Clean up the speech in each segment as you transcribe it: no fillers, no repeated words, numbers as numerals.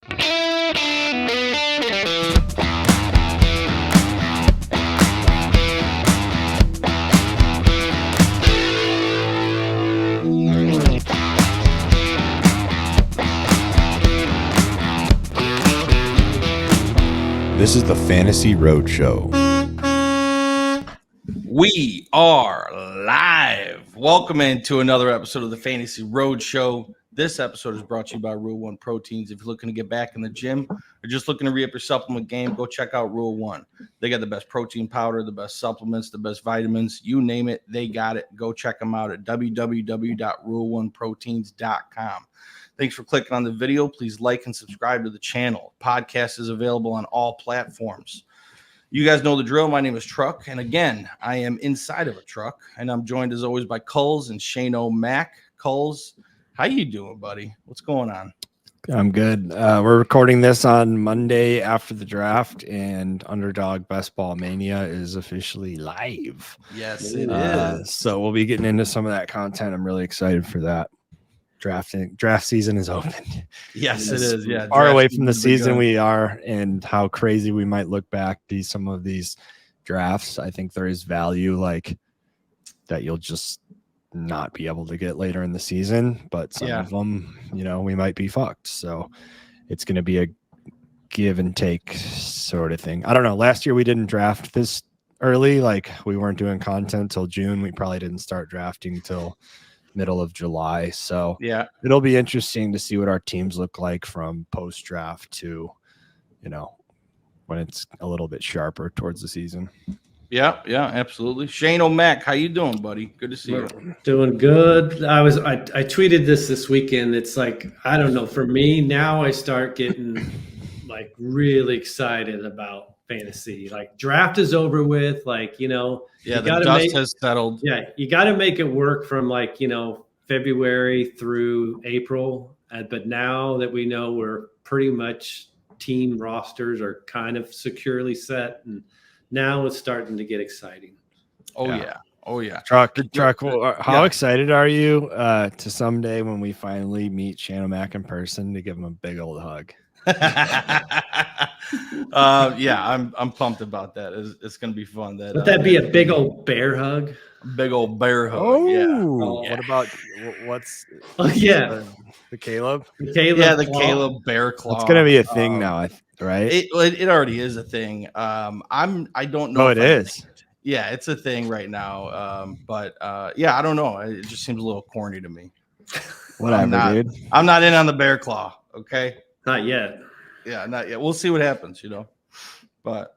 This is the Fantasy Roadshow. We are live. Welcome into another episode of the Fantasy Roadshow. This episode is brought to you by Rule 1 Proteins. If you're looking to get back in the gym or just looking to re-up your supplement game, go check out Rule 1. They got the best protein powder, the best supplements, the best vitamins. You name it, they got it. Go check them out at www.rule1proteins.com. Thanks for clicking on the video. Please like and subscribe to the channel. Podcast is available on all platforms. You guys know the drill. My name is Truck, and again, I am inside of a truck, and I'm joined as always by Coles and Shane O'Mac. Coles, how you doing, buddy? What's going on? I'm good. We're recording this on Monday after the draft, and Underdog Best Ball Mania is officially live. Yes, it is. So we'll be getting into some of that content. I'm really excited for that. Draft season is open. Yes, it is. Yeah, far away from the season we are, and how crazy we might look back to some of these drafts. I think there is value like that you'll just not be able to get later in the season, but some of them, we might be fucked. So it's going to be a give and take sort of thing. I don't know. Last year we didn't draft this early. Like we weren't doing content till June. We probably didn't start drafting till middle of July. So yeah, it'll be interesting to see what our teams look like from post draft to, when it's a little bit sharper towards the season. Yeah, absolutely. Shane O'Mac, how you doing, buddy? Good to see you. Doing good. I tweeted this weekend. It's like, I don't know, for me now I start getting like really excited about fantasy. Like draft is over with, the dust has settled. Yeah, you got to make it work from February through April. But now that we know we're pretty much team rosters are kind of securely set, and now it's starting to get exciting. Oh yeah. Truck. How excited are you to someday when we finally meet Shane Mack in person to give him a big old hug? I'm pumped about that. It's gonna be fun. Would that be a big old bear hug? Big old bear hug. Oh, yeah. What about what's? The Caleb. The Caleb. Yeah, the claw. Caleb bear claw. It's gonna be a thing now, right? It already is a thing. I don't know. Oh, it is. Yeah, it's a thing right now. I don't know. It just seems a little corny to me. Whatever, dude. I'm not in on the bear claw. Okay. Not yet. Yeah, not yet. We'll see what happens, But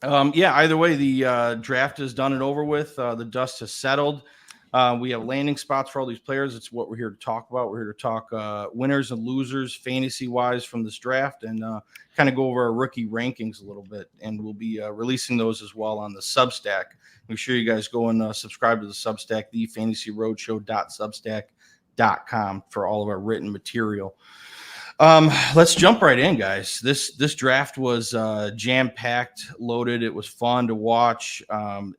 either way, the draft is done and over with. The dust has settled. We have landing spots for all these players. It's what we're here to talk about. We're here to talk winners and losers fantasy-wise from this draft and kind of go over our rookie rankings a little bit. And we'll be releasing those as well on the Substack. Make sure you guys go and subscribe to the Substack, thefantasyroadshow.substack.com for all of our written material. Let's jump right in, guys. This draft was jam-packed, loaded. It was fun to watch,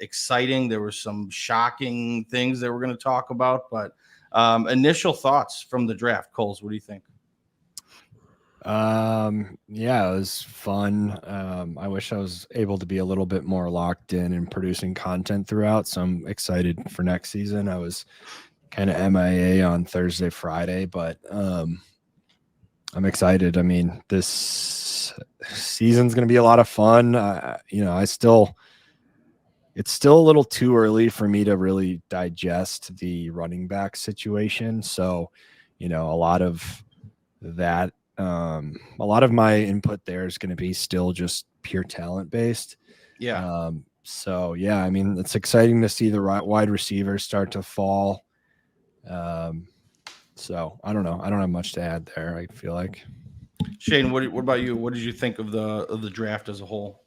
exciting. There were some shocking things that we're going to talk about, but initial thoughts from the draft. Coles, what do you think? It was fun. I wish I was able to be a little bit more locked in and producing content throughout, so I'm excited for next season. I was kind of MIA on Thursday, Friday, but I'm excited. I mean, this season's going to be a lot of fun. It's still a little too early for me to really digest the running back situation. So, a lot of that, a lot of my input there is going to be still just pure talent based. Yeah. It's exciting to see the wide receivers start to fall. So I don't know. I don't have much to add there. I feel like. Shane, what about you? What did you think of the draft as a whole?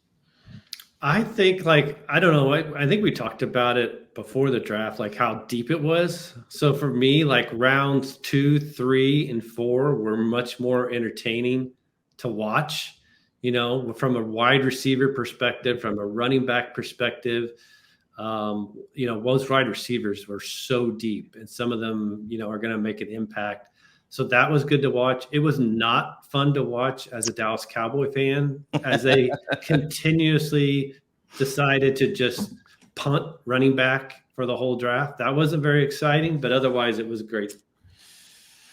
I think I don't know. I think we talked about it before the draft, like how deep it was. So for me, rounds 2, 3, and 4 were much more entertaining to watch, from a wide receiver perspective, from a running back perspective. Most wide receivers were so deep, and some of them, are going to make an impact. So that was good to watch. It was not fun to watch as a Dallas Cowboy fan, as they continuously decided to just punt running back for the whole draft. That wasn't very exciting, but otherwise it was great.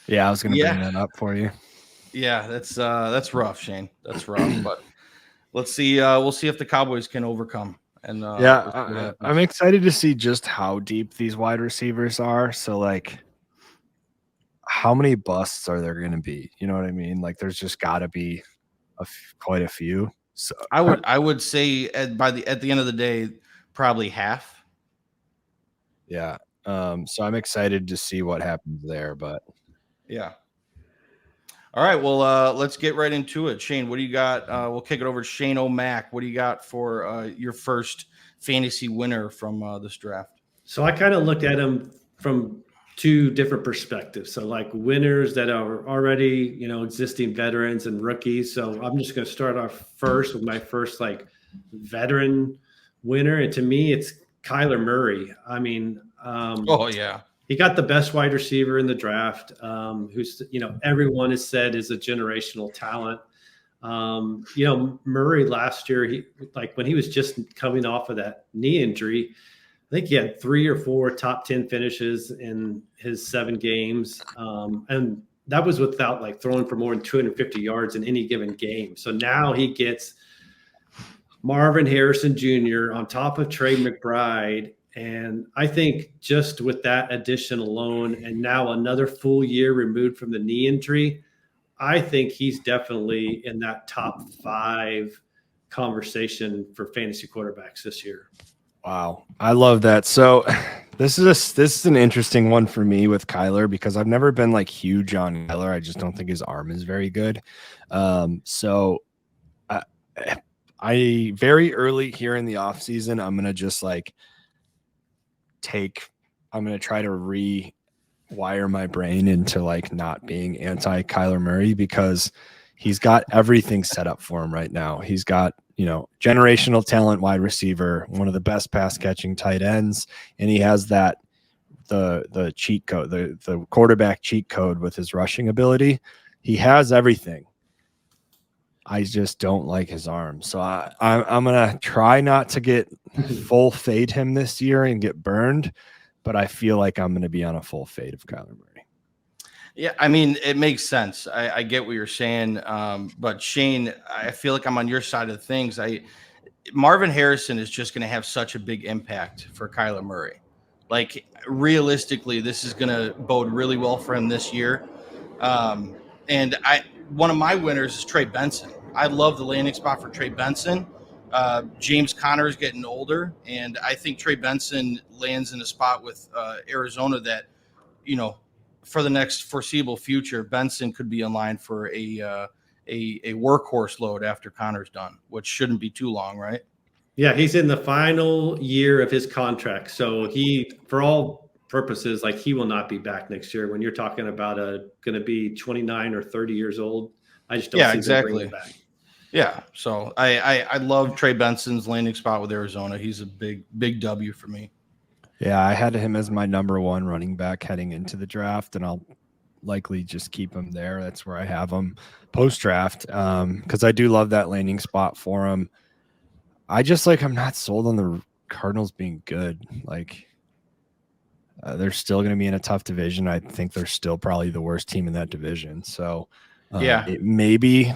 Yeah, I was going to bring that up for you. Yeah, that's rough, Shane. That's rough, but let's see. We'll see if the Cowboys can overcome. And I'm excited to see just how deep these wide receivers are. So, like, how many busts are there going to be? You know what I mean? Like, there's just got to be quite a few. So I would say at the end of the day, probably half. Yeah. So I'm excited to see what happens there. But yeah. All right. Well, let's get right into it. Shane, what do you got? We'll kick it over to Shane O'Mac. What do you got for your first fantasy winner from this draft? So I kind of looked at them from two different perspectives. So like winners that are already, existing veterans and rookies. So I'm just going to start off first with my first like veteran winner. And to me, it's Kyler Murray. I mean, he got the best wide receiver in the draft, who's, everyone has said is a generational talent. Murray last year, when he was just coming off of that knee injury, I think he had 3 or 4 top 10 finishes in his 7 games. And that was without throwing for more than 250 yards in any given game. So now he gets Marvin Harrison Jr. on top of Trey McBride. And I think just with that addition alone, and now another full year removed from the knee injury, I think he's definitely in that top 5 conversation for fantasy quarterbacks this year. Wow. I love that. So this is an interesting one for me with Kyler because I've never been huge on Kyler. I just don't think his arm is very good. So I very early here in the offseason, I'm going to just I'm going to try to rewire my brain into not being anti Kyler Murray because he's got everything set up for him right now. He's got, generational talent wide receiver, one of the best pass catching tight ends. And he has the cheat code, the quarterback cheat code with his rushing ability. He has everything. I just don't like his arm. So I'm going to try not to get full fade him this year and get burned, but I feel like I'm going to be on a full fade of Kyler Murray. Yeah, I mean, it makes sense. I get what you're saying. But Shane, I feel like I'm on your side of things. Marvin Harrison is just going to have such a big impact for Kyler Murray. Realistically, this is going to bode really well for him this year. And one of my winners is Trey Benson. I love the landing spot for Trey Benson. James Conner is getting older, and I think Trey Benson lands in a spot with Arizona that, for the next foreseeable future, Benson could be in line for a workhorse load after Connor's done, which shouldn't be too long, right? Yeah, he's in the final year of his contract. So he, for all purposes, he will not be back next year. When you're talking about going to be 29 or 30 years old, I just don't see them bringing him back. Yeah, so I love Trey Benson's landing spot with Arizona. He's a big W for me. Yeah, I had him as my number 1 running back heading into the draft, and I'll likely just keep him there. That's where I have him post-draft because I do love that landing spot for him. I just I'm not sold on the Cardinals being good. They're still going to be in a tough division. I think they're still probably the worst team in that division. So it may be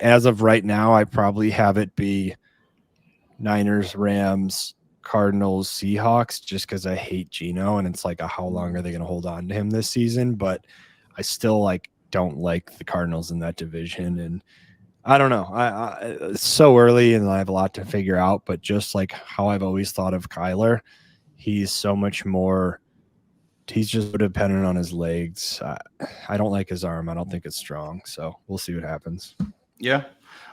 as of right now, I probably have it be Niners, Rams, Cardinals, Seahawks, just because I hate Geno, and it's how long are they going to hold on to him this season? But I still don't like the Cardinals in that division, and I don't know. It's so early, and I have a lot to figure out. But just how I've always thought of Kyler, he's so much more. He's just dependent on his legs. I don't like his arm. I don't think it's strong. So we'll see what happens. Yeah.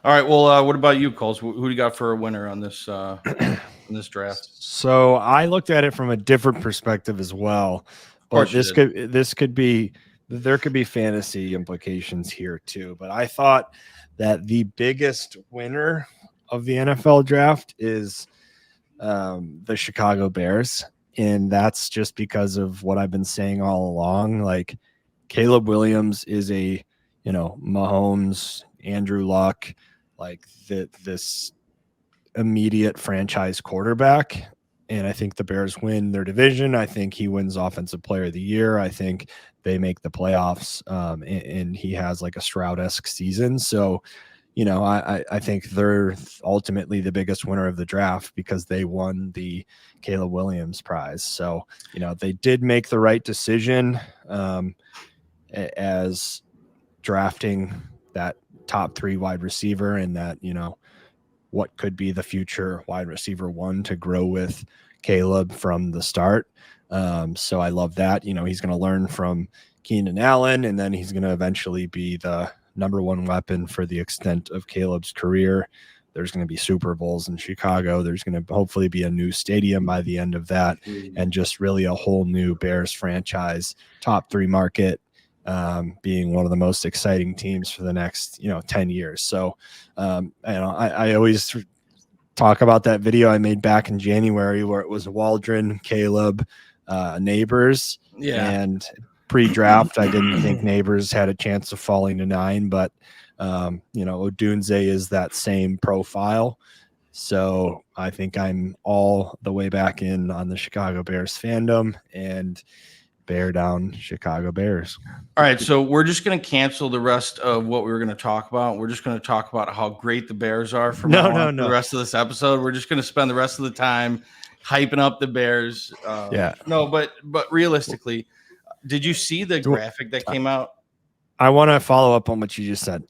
All right. Well, what about you, Coles? Who do you got for a winner on this in this draft? So I looked at it from a different perspective as well. But there could be fantasy implications here too. But I thought that the biggest winner of the NFL draft is the Chicago Bears. And that's just because of what I've been saying all along. Caleb Williams is a, Mahomes, Andrew Luck, like this immediate franchise quarterback. And I think the Bears win their division. I think he wins Offensive Player of the Year. I think they make the playoffs, and he has like a Stroud-esque season. So, I think they're ultimately the biggest winner of the draft because they won the Caleb Williams prize. So, they did make the right decision as drafting that top 3 wide receiver, and that, what could be the future wide receiver 1 to grow with Caleb from the start. So I love that. He's going to learn from Keenan Allen, and then he's going to eventually be the number 1 weapon for the extent of Caleb's career. There's going to be Super Bowls in Chicago. There's going to hopefully be a new stadium by the end of that, and just really a whole new Bears franchise, top 3 market, being one of the most exciting teams for the next 10 years. So I always talk about that video I made back in January where it was Waldron, Caleb, Neighbors, and pre-draft I didn't think Neighbors had a chance of falling to 9, but Odunze is that same profile. So I think I'm all the way back in on the Chicago Bears fandom, and bear down Chicago Bears. All right, so we're just going to cancel the rest of what we were going to talk about. We're just going to talk about how great the Bears are for the rest of this episode. We're just going to spend the rest of the time hyping up the Bears. No, but realistically, did you see the graphic that came out? I want to follow up on what you just said.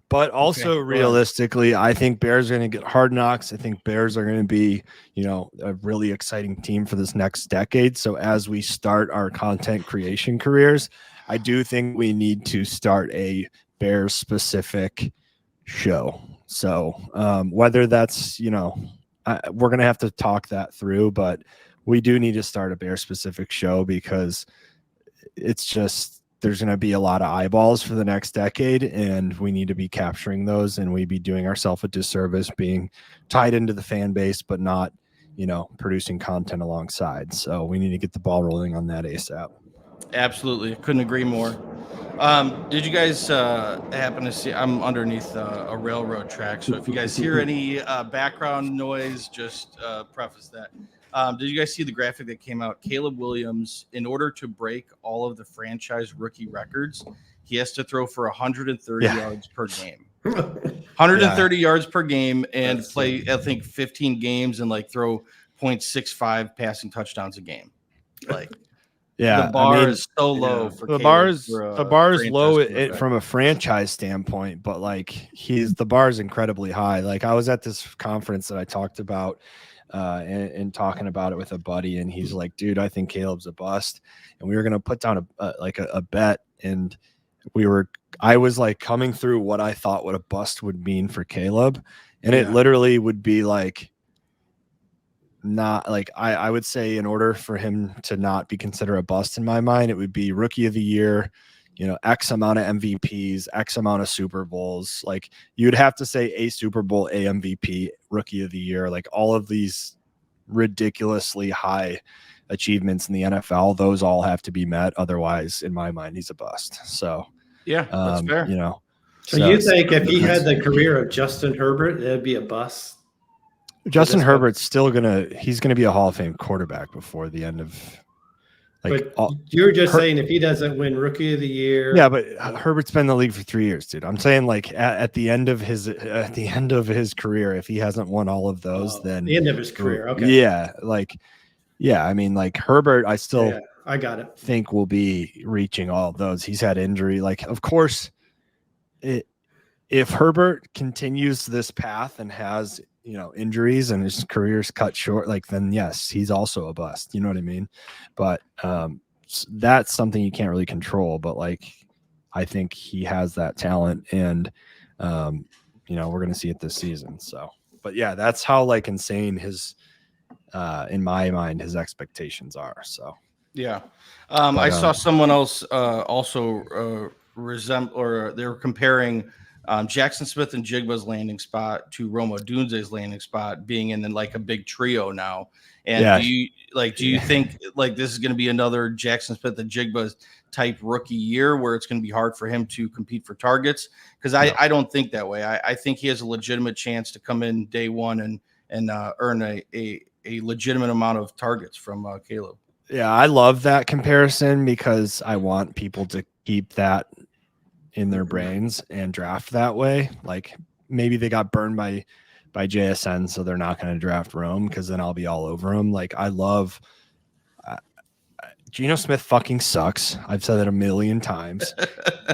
But also realistically, I think Bears are going to get Hard Knocks. I think Bears are going to be, a really exciting team for this next decade. So as we start our content creation careers, I do think we need to start a Bears specific show. So whether that's, we're going to have to talk that through, but we do need to start a Bears specific show because it's just, there's going to be a lot of eyeballs for the next decade, and we need to be capturing those, and we'd be doing ourselves a disservice being tied into the fan base, but not, producing content alongside. So we need to get the ball rolling on that ASAP. Absolutely. Couldn't agree more. Did you guys happen to see, I'm underneath a railroad track, so if you guys hear any background noise, just preface that. Did you guys see the graphic that came out? Caleb Williams, in order to break all of the franchise rookie records, he has to throw for 130 yards per game. 130 yards per game and play, I think, 15 games and throw 0.65 passing touchdowns a game. The bar is so low for the Caleb, bar is low from a franchise standpoint, but the bar is incredibly high. I was at this conference that I talked about and talking about it with a buddy, and he's like, dude, I think Caleb's a bust. And we were going to put down a bet, and I was coming through what I thought what a bust would mean for Caleb. And it literally would be not I would say in order for him to not be considered a bust in my mind, it would be rookie of the year, X amount of MVPs, X amount of Super Bowls. You'd have to say a Super Bowl, a MVP, rookie of the year, all of these ridiculously high achievements in the NFL, those all have to be met. Otherwise, in my mind, he's a bust. So, that's fair. So you think if he had the career of Justin Herbert, it'd be a bust? Justin Herbert's he's gonna be a Hall of Fame quarterback before the end of But you're just saying if he doesn't win Rookie of the Year. Yeah, but Herbert's been in the league for 3 years, dude. I'm saying at the end of his career, if he hasn't won all of those, then the end of his career. Okay. Yeah. I mean, Herbert, I still I got it. think will be reaching all of those. He's had injury. Of course, if Herbert continues this path and has injuries and his career's cut short, then yes, he's also a bust. You know what I mean? But that's something you can't really control. But I think he has that talent, and we're gonna see it this season. So, but yeah, that's how insane his, in my mind, his expectations are. So yeah, I saw someone else also they were comparing Jackson Smith and Jigba's landing spot to Rome Odunze's landing spot being in like a big trio now. And do you think like this is going to be another Jackson Smith and Jigba type rookie year where it's going to be hard for him to compete for targets? Because I don't think that way. I think he has a legitimate chance to come in day one and earn a legitimate amount of targets from Caleb. Yeah, I love that comparison because I want people to keep that in their brains and draft that way. Like maybe they got burned by JSN, so they're not going to draft Rome because then I'll be all over him. Like I love Geno Smith fucking sucks. I've said that a million times.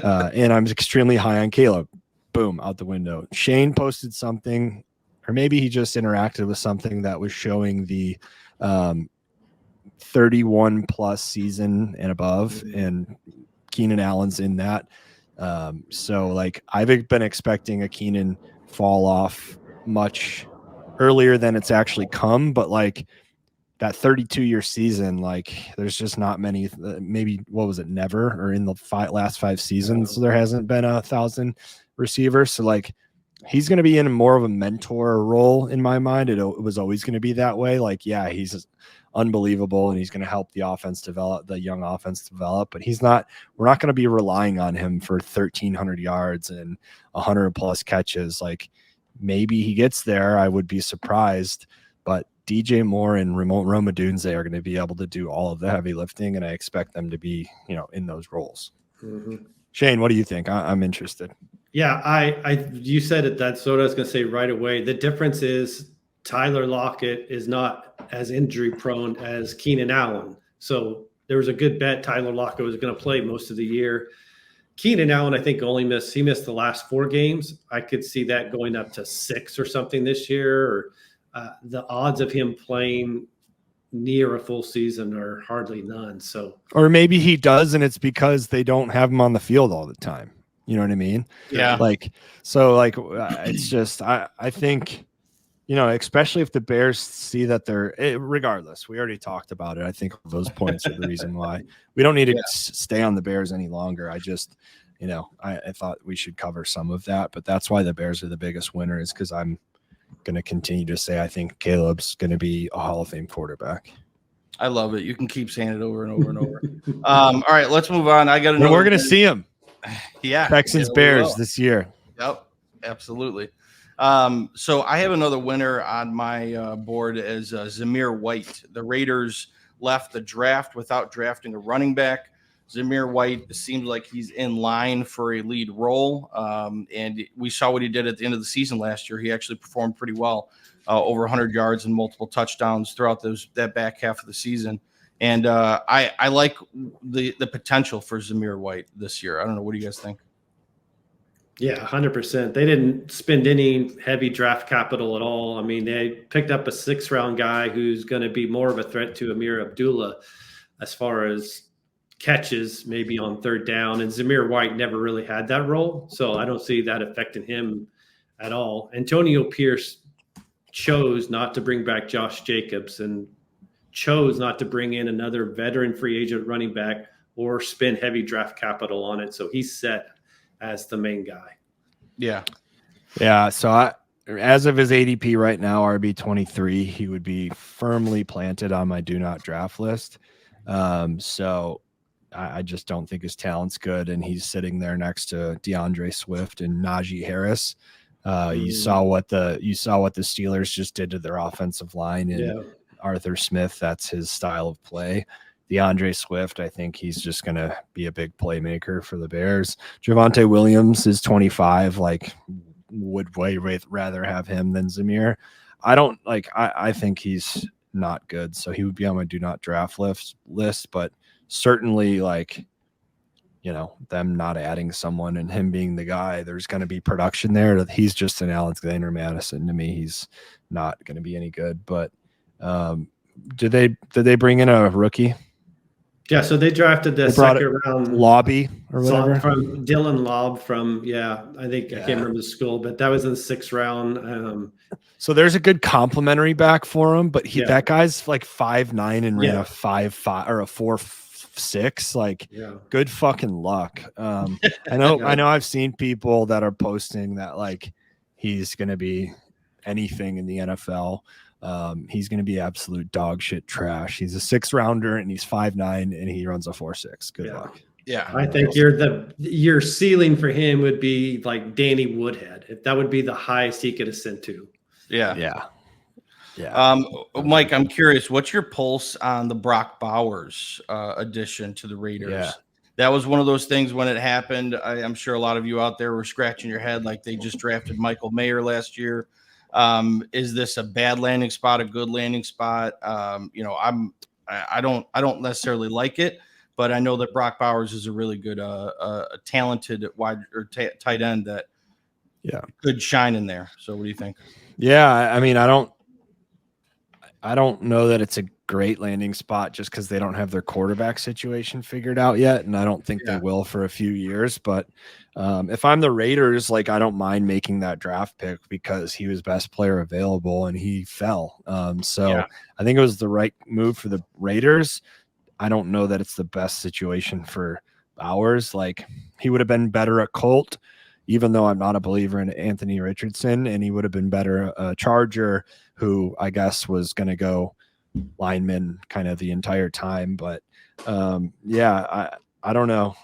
And I'm extremely high on Caleb. Boom, out the window. Shane posted something, or maybe he just interacted with something that was showing the 31 plus season and above, and Keenan Allen's in that. So like I've been expecting a Keenan fall off much earlier than it's actually come, but like that 32-year season, like there's just not many, maybe what was it, never, or in the last 5 seasons, so there hasn't been 1,000 receivers. So like he's going to be in more of a mentor role in my mind. It was always going to be that way. Like, yeah, he's unbelievable and he's going to help the offense develop, the young offense develop, but we're not going to be relying on him for 1,300 yards and 100 plus catches. Like maybe he gets there. I would be surprised, but DJ Moore and Rome Odunze are going to be able to do all of the heavy lifting, and I expect them to be, in those roles. Mm-hmm. Shane, what do you think? I'm interested. Yeah, you said it. That's what I was going to say right away. The difference is Tyler Lockett is not as injury prone as Keenan Allen. So there was a good bet Tyler Lockett was going to play most of the year. Keenan Allen, I think, he missed the last 4 games. I could see that going up to 6 or something this year. Or the odds of him playing near a full season are hardly none. So, or maybe he does, and it's because they don't have him on the field all the time. You know what I mean? Yeah. It's just, I think, especially if the Bears see that regardless, we already talked about it. I think those points are the reason why we don't need to stay on the Bears any longer. I just, I thought we should cover some of that, but that's why the Bears are the biggest winner, is because I'm going to continue to say I think Caleb's going to be a Hall of Fame quarterback. I love it. You can keep saying it over and over and over. All right, let's move on. We're going to see him. Yeah. Texans Bears this year. Yep, absolutely. So I have another winner on my board as Zamir White. The Raiders left the draft without drafting a running back. Zamir White seems like he's in line for a lead role. And we saw what he did at the end of the season last year. He actually performed pretty well, over 100 yards and multiple touchdowns throughout that back half of the season. And I like the potential for Zamir White this year. I don't know. What do you guys think? Yeah, 100%. They didn't spend any heavy draft capital at all. I mean, they picked up a 6th-round guy who's going to be more of a threat to Amir Abdullah as far as catches, maybe on 3rd down. And Zamir White never really had that role, so I don't see that affecting him at all. Antonio Pierce chose not to bring back Josh Jacobs and chose not to bring in another veteran free agent running back or spend heavy draft capital on it. So he's set as the main guy. Yeah. Yeah. So as of his ADP right now, RB23, he would be firmly planted on my do not draft list. So I just don't think his talent's good. And he's sitting there next to DeAndre Swift and Najee Harris. You saw what the Steelers just did to their offensive line, and Arthur Smith, that's his style of play. DeAndre Swift, I think he's just going to be a big playmaker for the Bears. Javonte Williams is 25, would way rather have him than Zamir. I think he's not good, so he would be on my do not draft list, but certainly them not adding someone and him being the guy, there's going to be production there. He's just an Alexander Madison to me. He's not going to be any good, but did they bring in a rookie? Yeah, so they drafted the 2nd round Lobby or whatever from Dylan Lobb from I can't remember the school, but that was in the 6th round. So there's a good complimentary back for him, but that guy's like 5'9" and ran a 5'5" or a 6, like Yeah. good fucking luck. I know I've seen people that are posting that like he's going to be anything in the NFL. He's going to be absolute dog shit trash. He's a 6th rounder and he's 5'9" and he runs a 4.6. Good luck. Yeah. I think your ceiling for him would be like Danny Woodhead. If that would be the highest he could ascend to. Yeah. Yeah. Mike, I'm curious, what's your pulse on the Brock Bowers addition to the Raiders? Yeah. That was one of those things when it happened. I'm sure a lot of you out there were scratching your head like they just drafted Michael Mayer last year. Is this a bad landing spot, a good landing spot? I don't necessarily like it, but I know that Brock Bowers is a really good, talented wide or tight end that could shine in there. So what do you think? Yeah, I mean, I don't know that it's a great landing spot just because they don't have their quarterback situation figured out yet, and I don't think they will for a few years. But if I'm the Raiders, like I don't mind making that draft pick because he was best player available and he fell. I think it was the right move for the Raiders. I don't know that it's the best situation for Bowers. Like he would have been better at Colt, even though I'm not a believer in Anthony Richardson, and he would have been better a Charger, who I guess was going to go lineman kind of the entire time. But I don't know.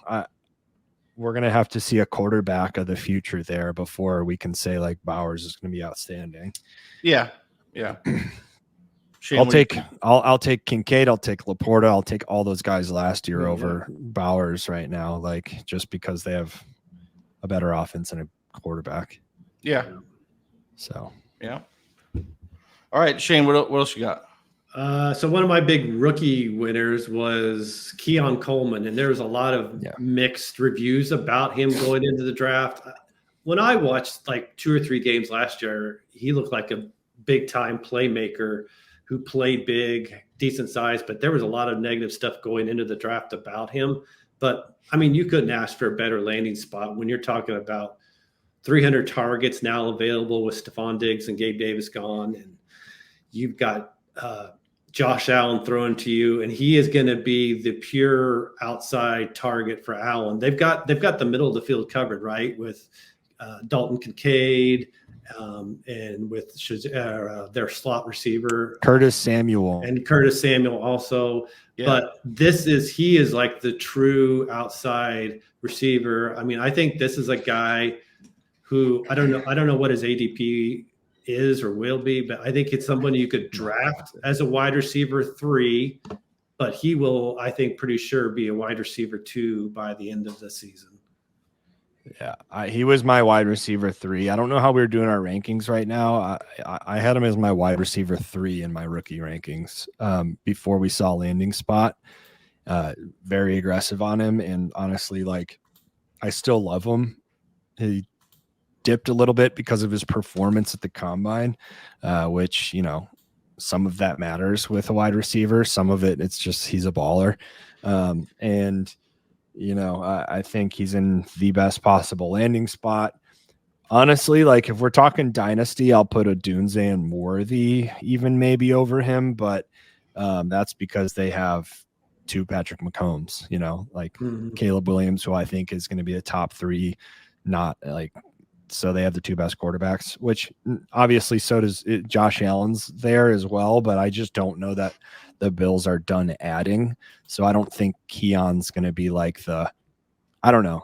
We're going to have to see a quarterback of the future there before we can say like Bowers is going to be outstanding. Yeah. Shane, I'll take Kincaid. I'll take Laporta. I'll take all those guys last year over Bowers right now, like just because they have a better offense and a quarterback. Yeah. So, yeah. All right, Shane, what else you got? So one of my big rookie winners was Keon Coleman, and there was a lot of mixed reviews about him going into the draft. When I watched like 2 or 3 games last year, he looked like a big time playmaker who played big, decent size, but there was a lot of negative stuff going into the draft about him. But I mean, you couldn't ask for a better landing spot when you're talking about 300 targets now available with Stephon Diggs and Gabe Davis gone, and you've got Josh Allen thrown to you, and he is going to be the pure outside target for Allen. They've got the middle of the field covered, right, with Dalton Kincaid and with their slot receiver Curtis Samuel also. Yeah. But he is like the true outside receiver. I mean, I think this is a guy who I don't know what his ADP is or will be, but I think it's someone you could draft as a wide receiver 3, but he will, I think, pretty sure be a wide receiver 2 by the end of the season. Yeah, he was my wide receiver 3. I don't know how we're doing our rankings right now. I had him as my wide receiver 3 in my rookie rankings before we saw landing spot. Very aggressive on him, and honestly, like I still love him. He dipped a little bit because of his performance at the combine, which, some of that matters with a wide receiver. Some of it's just he's a baller. I think he's in the best possible landing spot. Honestly, like if we're talking dynasty, I'll put a Dunze and Worthy even maybe over him, but that's because they have 2 Patrick Mahomes, Caleb Williams, who I think is going to be a top 3, not like. So they have the 2 best quarterbacks, which obviously so does Josh Allen's there as well. But I just don't know that the Bills are done adding. So I don't think Keon's going to be like I don't know.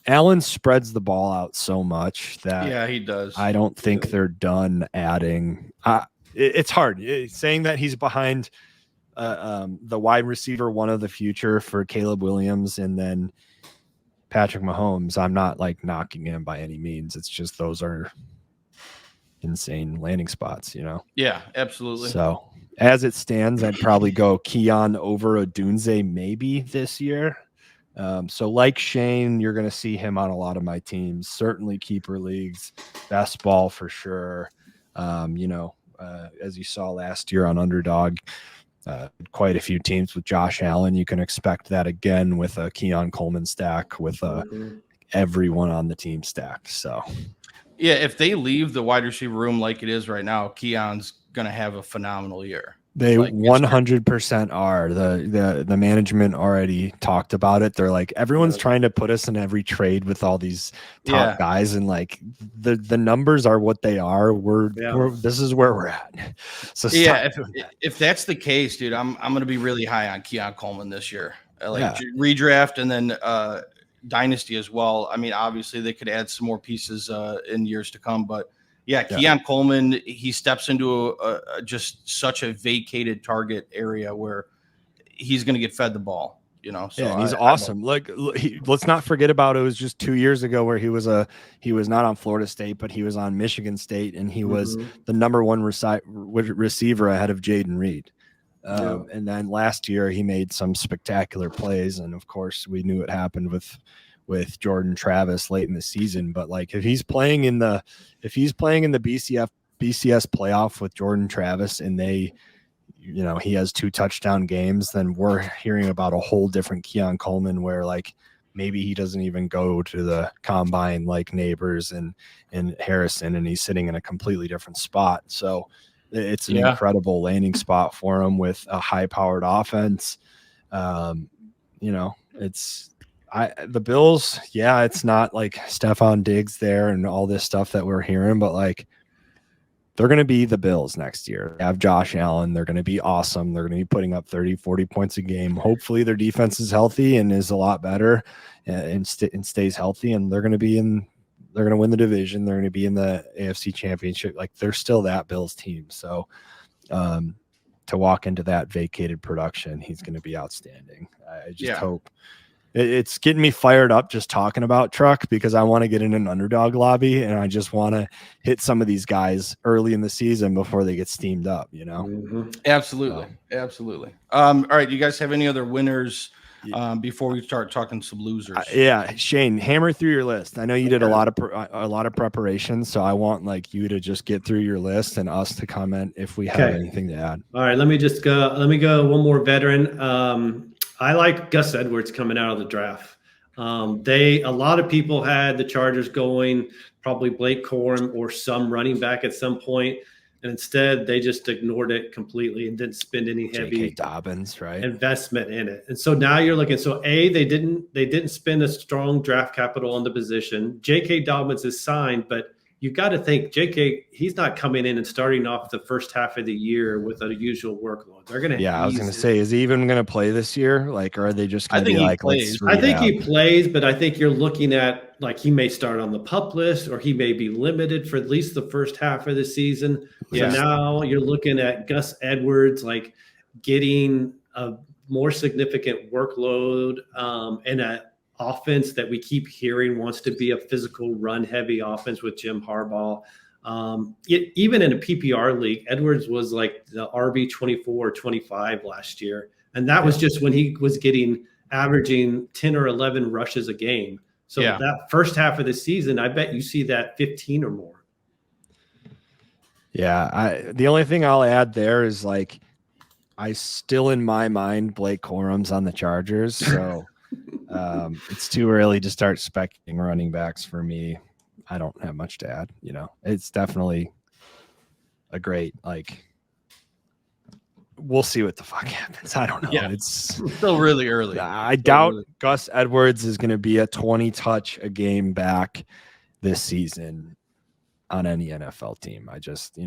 Allen spreads the ball out so much that he does. I don't think they're done adding. It's hard saying that he's behind the wide receiver 1 of the future for Caleb Williams and then Patrick Mahomes. I'm not like knocking him by any means. It's just those are insane landing spots, Yeah, absolutely. So as it stands, I'd probably go Keon over Odunze maybe this year. So like Shane, you're going to see him on a lot of my teams, certainly keeper leagues, best ball for sure. As you saw last year on Underdog, quite a few teams with Josh Allen. You can expect that again with a Keon Coleman stack with everyone on the team stack. So, yeah, if they leave the wide receiver room like it is right now, Keon's going to have a phenomenal year. They Like, 100% are. The management already talked about it. They're like, everyone's trying to put us in every trade with all these top guys, and like the numbers are what they are. We're this is where we're at. So if that's the case, dude, I'm gonna be really high on Keon Coleman this year. Redraft and then dynasty as well. I mean, obviously they could add some more pieces in years to come, but Keon Coleman, he steps into just such a vacated target area where he's going to get fed the ball, you know. So and he's awesome. Let's not forget about it was just 2 years ago where he was not on Florida State, but he was on Michigan State, and he was the number one receiver ahead of Jaden Reed. And then last year he made some spectacular plays, and of course we knew it happened with Jordan Travis late in the season. But like if he's playing in the BCS playoff with Jordan Travis, and he has 2 touchdown games, then we're hearing about a whole different Keon Coleman, where like maybe he doesn't even go to the combine like Neighbors and Harrison, and he's sitting in a completely different spot. So it's an incredible landing spot for him with a high-powered offense. The Bills, it's not like Stephon Diggs there and all this stuff that we're hearing, but like they're going to be the Bills next year. They have Josh Allen. They're going to be awesome. They're going to be putting up 30, 40 points a game. Hopefully their defense is healthy and is a lot better and stays healthy, and they're going to win the division. They're going to be in the AFC Championship. Like they're still that Bills team. So to walk into that vacated production, he's going to be outstanding. I just hope. It's getting me fired up just talking about Truck, because I want to get in an underdog lobby, and I just want to hit some of these guys early in the season before they get steamed up, you know? Absolutely. All right. You guys have any other winners before we start talking some losers? Shane, hammer through your list. I know you did a lot of preparation, so I want like you to just get through your list and us to comment if we have anything to add. All right, let me go one more veteran. I like Gus Edwards coming out of the draft. A lot of people had the Chargers going probably Blake Corum or some running back at some point, and instead they just ignored it completely and didn't spend any heavy J.K. Dobbins, investment in it. And so now you're looking. So they didn't spend a strong draft capital on the position. J.K. Dobbins is signed, but you got to think J.K. he's not coming in and starting off the first half of the year with a usual workload. They're going to. I was going to say, is he even going to play this year? Like, or are they just going to be like, I think he plays, but I think you're looking at like he may start on the PUP list, or he may be limited for at least the first half of the season. So now you're looking at Gus Edwards like getting a more significant workload and a offense that we keep hearing wants to be a physical run heavy offense with Jim Harbaugh. Even in a PPR league, Edwards was like the RB 24 or 25 last year. And that was just when he was averaging 10 or 11 rushes a game. So that first half of the season, I bet you see that 15 or more. The only thing I'll add there is like, I still in my mind, Blake Corum's on the Chargers. So it's too early to start speculating running backs for me. I don't have much to add. You know, it's definitely a great, like, we'll see what the fuck happens. I don't know. It's still really early. I doubt Gus Edwards is going to be a 20 touch a game back this season on any NFL team. I just,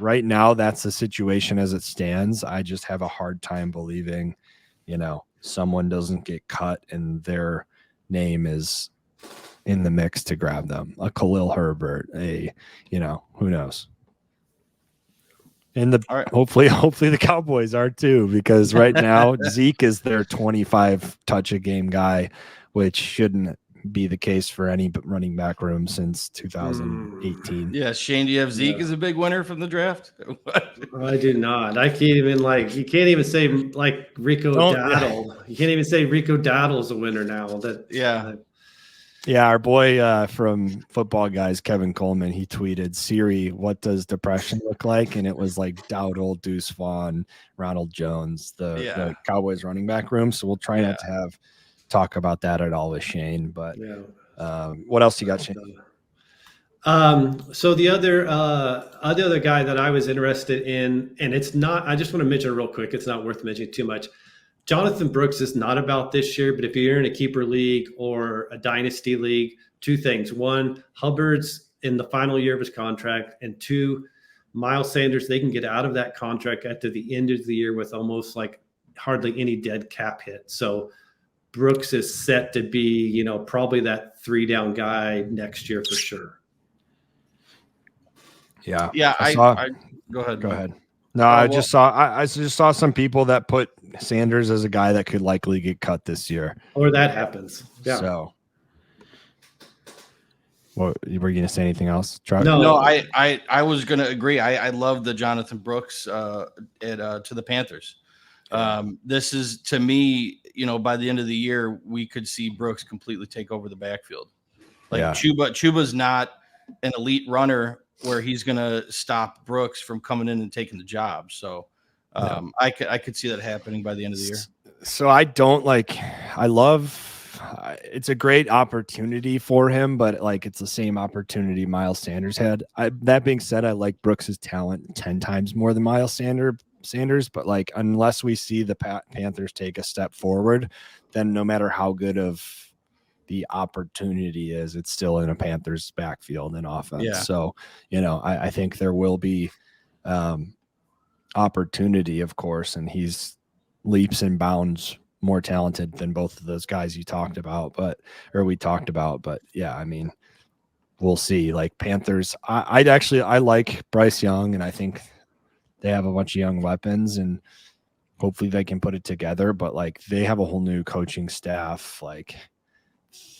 right now that's the situation as it stands. I just have a hard time believing, someone doesn't get cut and their name is in the mix to grab them. A Khalil Herbert, who knows? And hopefully the Cowboys are too, because right now Zeke is their 25 touch a game guy, which shouldn't be the case for any running back room since 2018. Yeah, Shane, do you have Zeke as a big winner from the draft? I do not. I can't even you can't even say like Rico Dowdle. You can't even say Rico Dowdle's a winner now. Our boy from Football Guys, Kevin Coleman, he tweeted, Siri, what does depression look like? And it was like Dowdle, Deuce Vaughn, Ronald Jones, the Cowboys running back room. So we'll try not to talk about that at all with Shane. But what else you got, Shane? So the other guy that I was interested in, and it's not, I just want to mention it real quick. It's not worth mentioning too much. Jonathan Brooks is not about this year, but if you're in a keeper league or a dynasty league, two things. One, Hubbard's in the final year of his contract, and two, Miles Sanders, they can get out of that contract at the end of the year with almost like hardly any dead cap hit. So Brooks is set to be, probably that 3-down guy next year for sure. Yeah. Yeah, I go ahead. Go ahead. No, I just saw some people that put Sanders as a guy that could likely get cut this year. Or that happens. Yeah. So, what were you going to say? Anything else, Chuck? No, I was going to agree. I love the Jonathan Brooks to the Panthers. This is, to me, by the end of the year, we could see Brooks completely take over the backfield. Chuba's not an elite runner where he's going to stop Brooks from coming in and taking the job. So I could see that happening by the end of the year. So it's a great opportunity for him, but it's the same opportunity Miles Sanders had. That being said, I like Brooks's talent 10 times more than Miles Sanders, but unless we see the Panthers take a step forward, then no matter how good of the opportunity is, it's still in a Panthers backfield and offense. Yeah. So, I think there will be opportunity, of course, and he's leaps and bounds more talented than both of those guys we talked about. But yeah, I mean, we'll see. Panthers, I like Bryce Young, and I think they have a bunch of young weapons, and hopefully they can put it together. But they have a whole new coaching staff.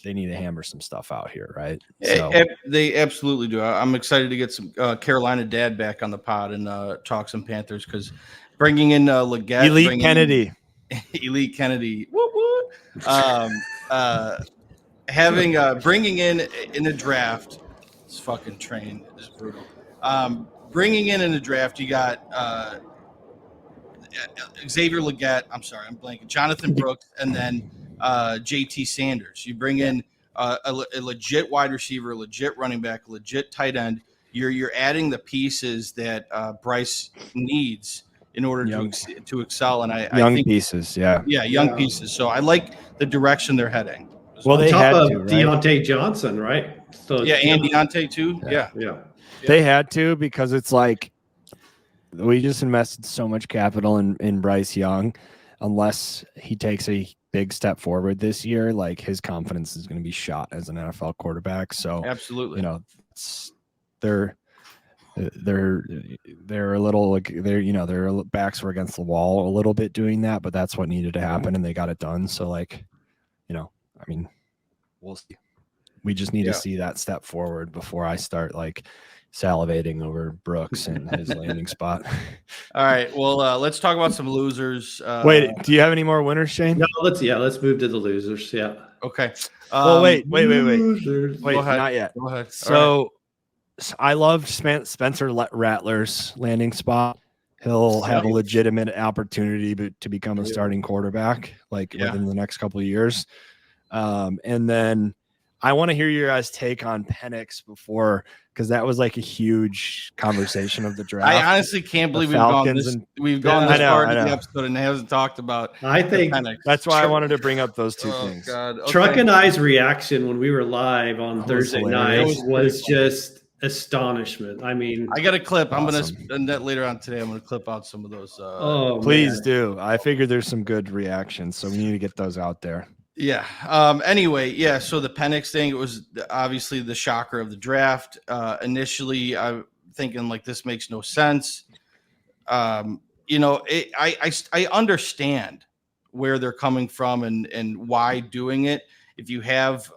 They need to hammer some stuff out here, right? So they absolutely do. I'm excited to get some Carolina dad back on the pod and talk some Panthers, because bringing in Leggett, Elite Kennedy, whoop, whoop. Bringing in the draft, this fucking train is brutal. Bringing in the draft, you got Xavier Leggett. I'm sorry, I'm blanking. Jonathan Brooks, and then JT Sanders. You bring in a legit wide receiver, a legit running back, a legit tight end. You're adding the pieces that Bryce needs in order to excel. And I think pieces, young pieces. So I like the direction they're heading. Well, they had to, right? Deontay Johnson, right? So and Deontay too. Yeah. They had to, because it's we just invested so much capital in Bryce Young. Unless he takes a big step forward this year, his confidence is going to be shot as an NFL quarterback. So absolutely, they're a little their backs were against the wall a little bit doing that, but that's what needed to happen, and they got it done. So I mean, we'll see. We just need to see that step forward before I start salivating over Brooks and his landing spot. All right. Well, let's talk about some losers. Wait, do you have any more winners, Shane? No, let's move to the losers. Yeah. Okay. Wait. Losers. Wait, not yet. Go ahead. So I loved Spencer Rattler's landing spot. He'll have a legitimate opportunity to become a starting quarterback within the next couple of years. And then I want to hear your guys' take on Penix because that was a huge conversation of the draft. I honestly can't believe we've gone this far into the episode and hasn't talked about. I think Penix. That's why I wanted to bring up those two things. God. Okay. Truck and I's reaction when we were live on Thursday night was just astonishment. I mean, I got a clip. Awesome. I'm going to spend that later on today. I'm going to clip out some of those. Please do. I figured there's some good reactions, so we need to get those out there. Yeah. Anyway, so the Penix thing, it was obviously the shocker of the draft. Initially, I'm thinking this makes no sense. I understand where they're coming from and why doing it. If you have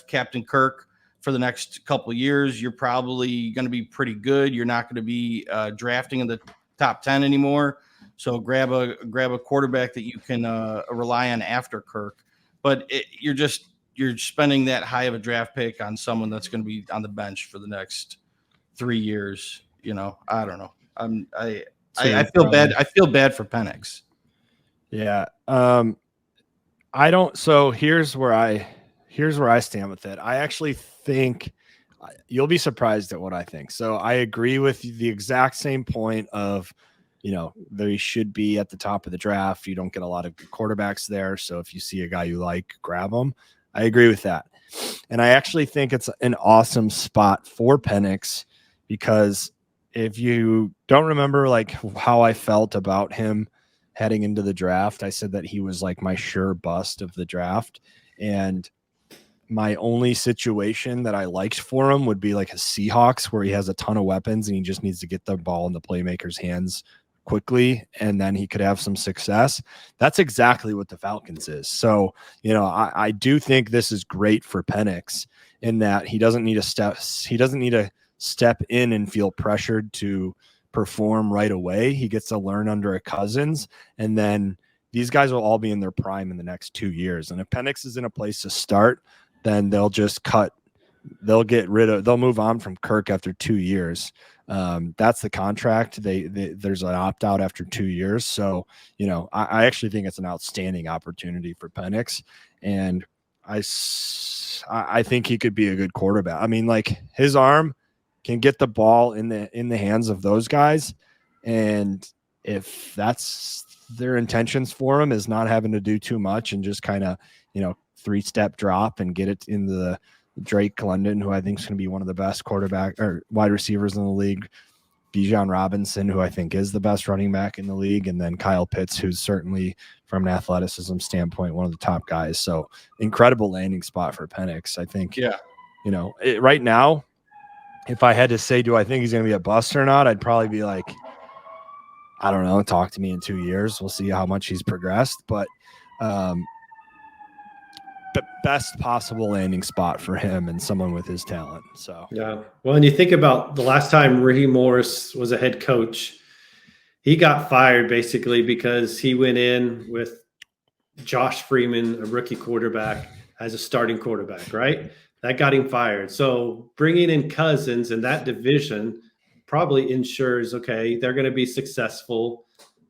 Captain Kirk for the next couple of years, you're probably going to be pretty good. You're not going to be drafting in the top 10 anymore. So grab a quarterback that you can rely on after Kirk, but you're spending that high of a draft pick on someone that's going to be on the bench for the next 3 years. I don't know. I feel bad. I feel bad for Penix. Yeah. I don't. So here's here's where I stand with it. I actually think you'll be surprised at what I think. So I agree with the exact same point of, they should be at the top of the draft. You don't get a lot of quarterbacks there. So if you see a guy you like, grab him. I agree with that. And I actually think it's an awesome spot for Penix, because if you don't remember like how I felt about him heading into the draft, I said that he was like my sure bust of the draft. And my only situation that I liked for him would be like a Seahawks, where he has a ton of weapons and he just needs to get the ball in the playmaker's hands quickly, and then he could have some success. That's exactly what the Falcons is. So, I do think this is great for Penix in that he doesn't need to step in and feel pressured to perform right away. He gets to learn under a Cousins, and then these guys will all be in their prime in the next 2 years. And if Penix is in a place to start, then they'll move on from Kirk after 2 years. That's the contract. There's an opt out after 2 years. So, I actually think it's an outstanding opportunity for Penix, and I think he could be a good quarterback. I mean, like, his arm can get the ball in the hands of those guys, and if that's their intentions for him, is not having to do too much and just kind of 3-step drop and get it into the Drake London, who I think is going to be one of the best quarterback or wide receivers in the league, Bijan Robinson, who I think is the best running back in the league, and then Kyle Pitts, who's certainly from an athleticism standpoint one of the top guys. So incredible landing spot for Penix. I think, right now, if I had to say, do I think he's going to be a bust or not, I'd probably be like, I don't know, talk to me in 2 years. We'll see how much he's progressed, but best possible landing spot for him and someone with his talent. So, yeah. Well, and you think about the last time Raheem Morris was a head coach, he got fired basically because he went in with Josh Freeman, a rookie quarterback, as a starting quarterback, right? That got him fired. So bringing in Cousins in that division probably ensures, okay, they're going to be successful.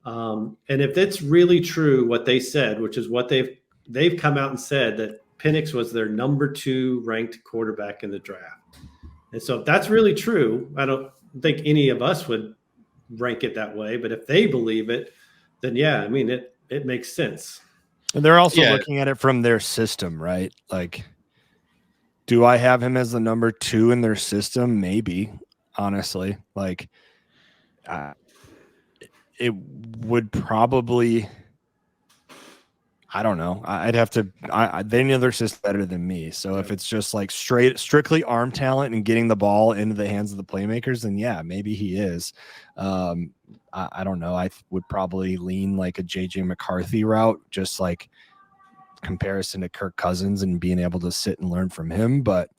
And if it's really true what they said, which is what they've come out and said, that Penix was their number 2 ranked quarterback in the draft. And so if that's really true, I don't think any of us would rank it that way. But if they believe it, then yeah, I mean, it makes sense. And they're also looking at it from their system, right? Like, do I have him as the number 2 in their system? Maybe, honestly. Like, it would probably, I don't know. I'd have to. They know their system better than me. So if it's just like strictly arm talent and getting the ball into the hands of the playmakers, then yeah, maybe he is. I don't know. I would probably lean like a JJ McCarthy route, just like comparison to Kirk Cousins and being able to sit and learn from him. But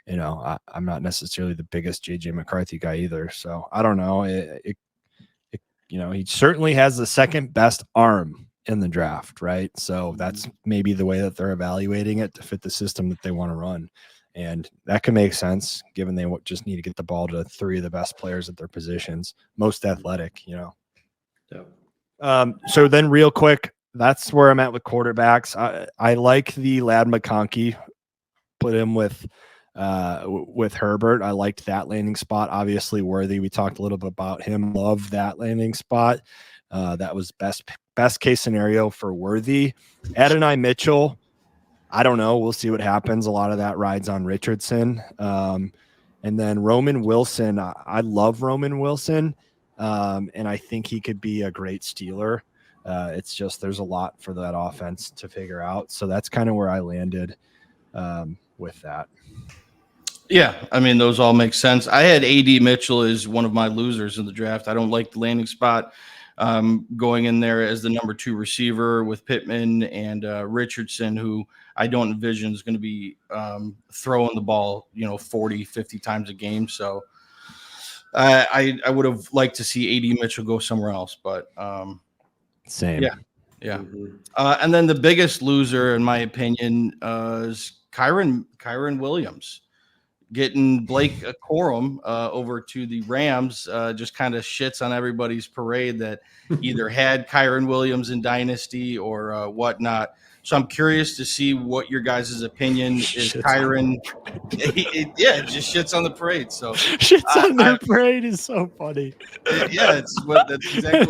I'm not necessarily the biggest JJ McCarthy guy either. So I don't know. He certainly has the second best arm in the draft, right? So that's maybe the way that they're evaluating it to fit the system that they want to run. And that can make sense given they just need to get the ball to 3 of the best players at their positions, most athletic, Yeah. So then real quick, that's where I'm at with quarterbacks. I like the Lad McConkey, put him with Herbert. I liked that landing spot. Obviously Worthy, we talked a little bit about him. Love that landing spot. That was best case scenario for Worthy. Adonai Mitchell, I don't know. We'll see what happens. A lot of that rides on Richardson. And then Roman Wilson. I love Roman Wilson. And I think he could be a great Steeler. It's just there's a lot for that offense to figure out. So that's kind of where I landed with that. Yeah, I mean, those all make sense. I had A.D. Mitchell as one of my losers in the draft. I don't like the landing spot going in there as the number 2 receiver with Pittman and Richardson, who I don't envision is going to be throwing the ball, 40, 50 times a game. So I would have liked to see A.D. Mitchell go somewhere else, but same. Yeah. Mm-hmm. And then the biggest loser, in my opinion, is Kyren Williams. Getting Blake Corum over to the Rams just kind of shits on everybody's parade that either had Kyren Williams in Dynasty or whatnot. So I'm curious to see what your guys' opinion is. Kyren, it just shits on the parade. So shits on their parade is so funny. That's exactly what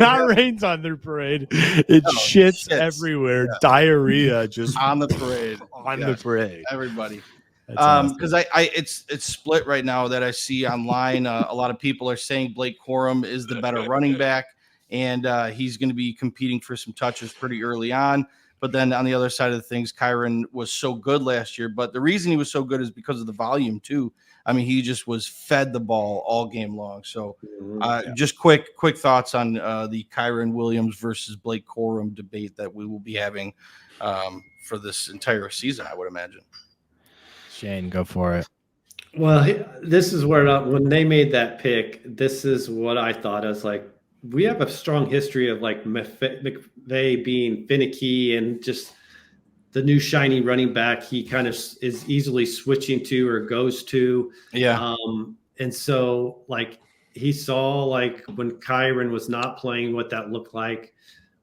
Not happened. rains on their parade. It shits everywhere. Yeah. Diarrhea just on the parade. The parade. Everybody. Because I it's split right now that I see online. A lot of people are saying Blake Corum is the better running back, and he's going to be competing for some touches pretty early on. But then on the other side of the things, Kyren was so good last year. But the reason he was so good is because of the volume too. I mean, he just was fed the ball all game long. So just quick thoughts on the Kyren Williams versus Blake Corum debate that we will be having for this entire season, I would imagine. Shane, go for it. Well, this is where when they made that pick, this is what I thought. I was like, we have a strong history of like McVay being finicky and just the new shiny running back he kind of is easily switching to or goes to. Yeah. And so like he saw like when Kyren was not playing what that looked like.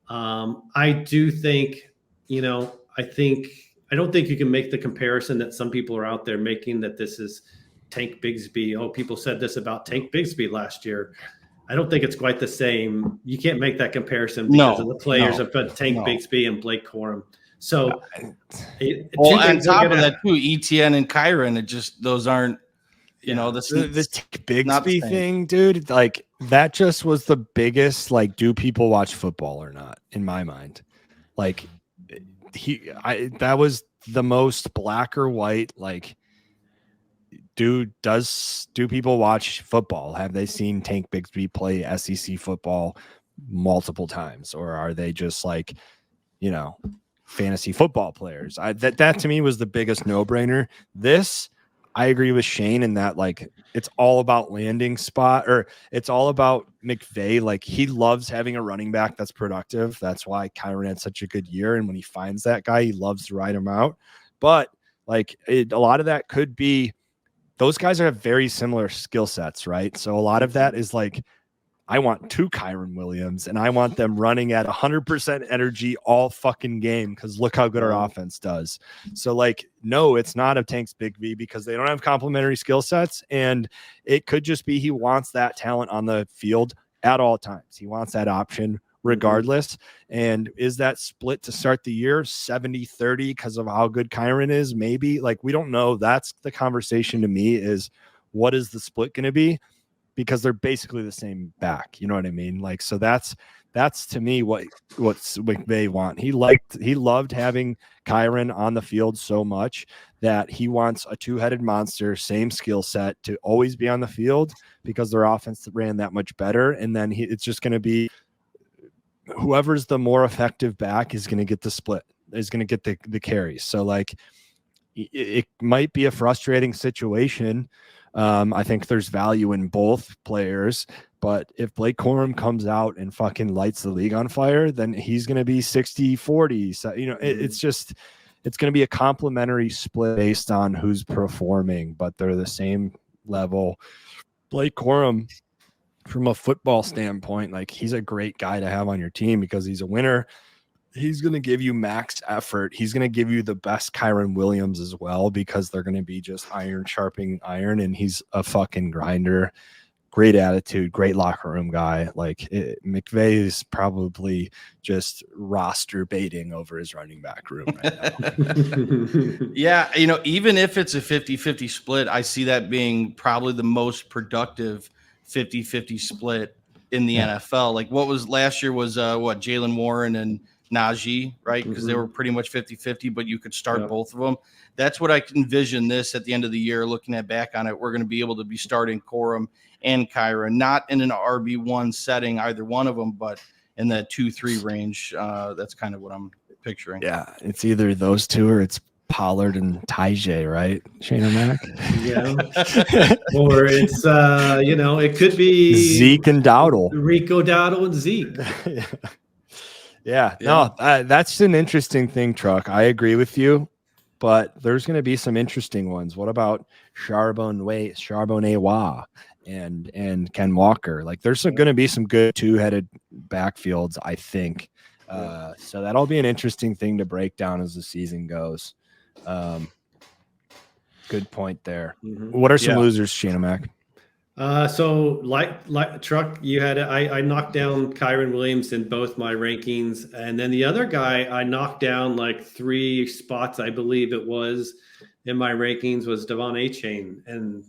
I do think, I don't think you can make the comparison that some people are out there making that this is Tank Bigsby. Oh, people said this about Tank Bigsby last year. I don't think it's quite the same. You can't make that comparison because of the players of Tank Bigsby and Blake Corum. So, on top of that too, ETN and Kyren, those aren't, the Tank Bigsby thing, dude. Like that just was the biggest. Like, do people watch football or not? In my mind, like that was the most black or white. Like, do people watch football? Have they seen Tank Bigsby play SEC football multiple times, or are they just like, fantasy football players? That to me was the biggest no-brainer. This, I agree with Shane in that like it's all about landing spot, or it's all about McVay. Like he loves having a running back that's productive. That's why Kyren had such a good year, and when he finds that guy, he loves to ride him out. But like a lot of that could be. Those guys have very similar skill sets, right? So a lot of that is like, I want 2 Kyren Williams, and I want them running at 100% energy all fucking game because look how good our offense does. So like, no, it's not a Tank's Bigsby because they don't have complementary skill sets, and it could just be he wants that talent on the field at all times. He wants that option regardless. And is that split to start the year 70-30 because of how good Kyren is? Maybe. Like, we don't know. That's the conversation to me, is what is the split going to be? Because they're basically the same back. You know what I mean? Like, so that's to me what they want. He loved having Kyren on the field so much that he wants a 2-headed monster, same skill set, to always be on the field because their offense ran that much better. And then it's just going to be whoever's the more effective back is going to get the split, is going to get the carries. So like it might be a frustrating situation. I think there's value in both players, but if Blake Corum comes out and fucking lights the league on fire, then he's going to be 60-40. So, it's going to be a complementary split based on who's performing, but they're the same level. Blake Corum, from a football standpoint, like he's a great guy to have on your team because he's a winner. He's going to give you max effort. He's going to give you the best Kyren Williams as well because they're going to be just iron sharpening iron, and he's a fucking grinder. Great attitude, great locker room guy. Like McVay is probably just roster baiting over his running back room right now. Yeah, even if it's a 50-50 split, I see that being probably the most productive 50-50 split in the NFL. Like what was last year was Jaylen Warren and Najee, right? Because they were pretty much 50-50, but you could start both of them. That's what I envision this at the end of the year. Looking back on it, we're going to be able to be starting Corum and Kyren, not in an RB1 setting, either one of them, but in that 2-3 range. That's kind of what I'm picturing. Yeah, it's either those two or it's Pollard and Tajay, right? Shane O'Mac? Yeah. Or it's, it could be Zeke and Dowdle. Rico Dowdle and Zeke. Yeah. No, that's an interesting thing, Truck. I agree with you, but there's going to be some interesting ones. What about Charbonnet and Ken Walker? Like, there's going to be some good 2-headed backfields, I think. So that'll be an interesting thing to break down as the season goes. Good point there. What are some losers, Shanamak? So like Truck, you had I knocked down Kyren Williams in both my rankings, and then the other guy I knocked down like 3 spots, I believe it was, in my rankings was Achane. And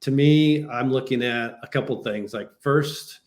to me, I'm looking at a couple things. Like first,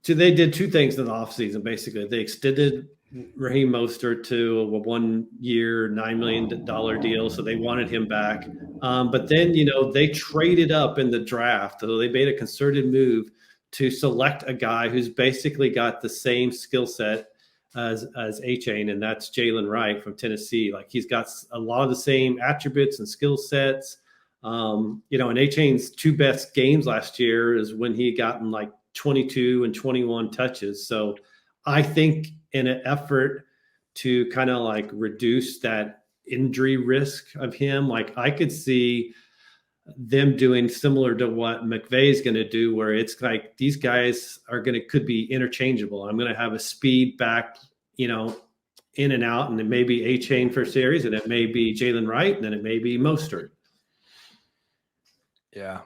they did 2 things in the offseason, basically. They extended Raheem Mostert to a 1-year, $9 million deal, so they wanted him back. But then, they traded up in the draft. So they made a concerted move to select a guy who's basically got the same skill set as Achane, and that's Jalen Wright from Tennessee. Like, he's got a lot of the same attributes and skill sets. And Achane's 2 best games last year is when he gotten like 22 and 21 touches. So I think in an effort to kind of like reduce that injury risk of him, like I could see them doing similar to what McVay's going to do, where it's like these guys could be interchangeable. I'm going to have a speed back, in and out, and it may be Achane for series, and it may be Jalen Wright, and then it may be Mostert. Yeah.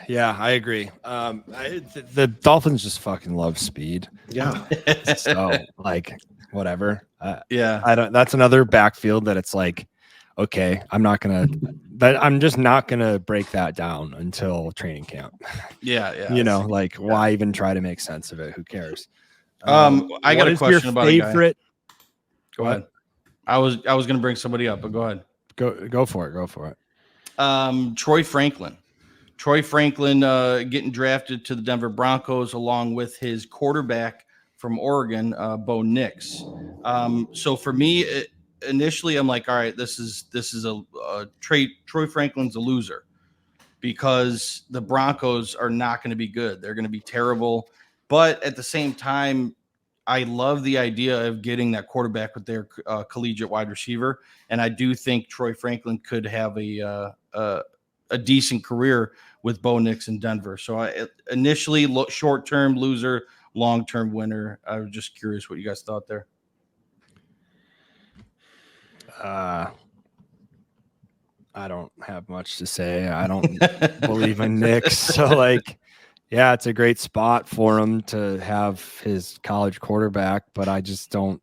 Yeah, I agree. The Dolphins just fucking love speed. Yeah. So like whatever. Yeah. That's another backfield that it's like, okay, I'm just not gonna break that down until training camp. Yeah. Why even try to make sense of it? Who cares? I got a question about favorite. Go ahead. I was gonna bring somebody up, but go ahead. Go for it. Troy Franklin. Getting drafted to the Denver Broncos along with his quarterback from Oregon, Bo Nix. So for me, initially, I'm like, all right, this is a trade. Troy Franklin's a loser because the Broncos are not going to be good. They're going to be terrible. But at the same time, I love the idea of getting that quarterback with their collegiate wide receiver, and I do think Troy Franklin could have a decent career with Bo Nix in Denver. So initially, short-term loser, long-term winner. I was just curious what you guys thought there. I don't have much to say. I don't believe in Nix. So yeah, it's a great spot for him to have his college quarterback, but I just don't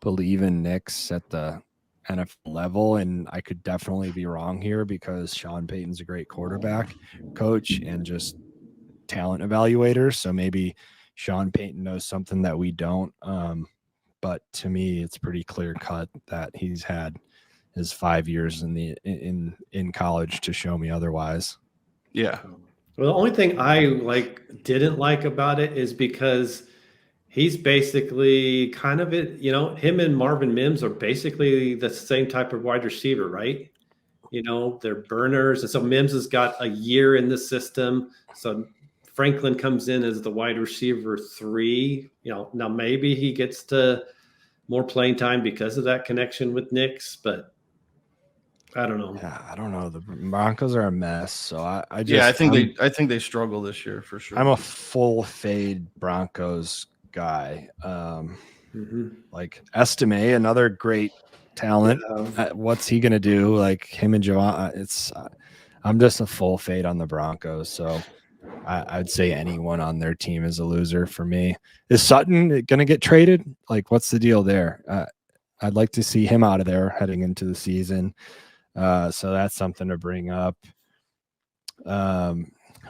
believe in Nix at the NFL level, and I could definitely be wrong here because Sean Payton's a great quarterback coach and just talent evaluator. So maybe Sean Payton knows something that we don't. But to me, it's pretty clear cut that he's had his 5 years in college to show me otherwise. Yeah. Well, the only thing I didn't like about it is because he's basically kind of it, him and Marvin Mims are basically the same type of wide receiver, right? They're burners. And so Mims has got a year in the system. So Franklin comes in as the wide receiver 3. Now maybe he gets to more playing time because of that connection with Nix, but I don't know. Yeah, I don't know. The Broncos are a mess. So I think they struggle this year for sure. I'm a full fade Broncos guy. Like Estime, another great talent. What's he gonna do? Like him and Javon. I'm just a full fade on the Broncos. So I'd say anyone on their team is a loser for me. Is Sutton gonna get traded? Like, what's the deal there? I'd like to see him out of there heading into the season. So that's something to bring up.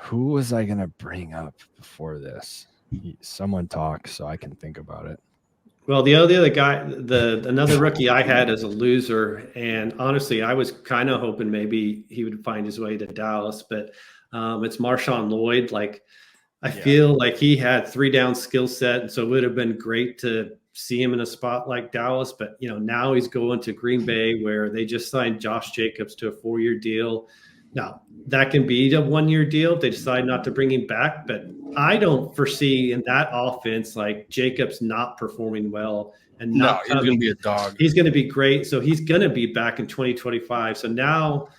Who was I gonna bring up before this? Someone talk so I can think about it. Well, the other guy, another rookie I had as a loser, and honestly, I was kind of hoping maybe he would find his way to Dallas, but it's MarShawn Lloyd. I feel like he had 3-down skill set, and so it would have been great to see him in a spot like Dallas. But now he's going to Green Bay, where they just signed Josh Jacobs to a 4-year deal. Now, that can be a 1-year deal if they decide not to bring him back, but I don't foresee in that offense Jacobs not performing well. And he's going to be a dog. He's going to be great. So he's going to be back in 2025. So now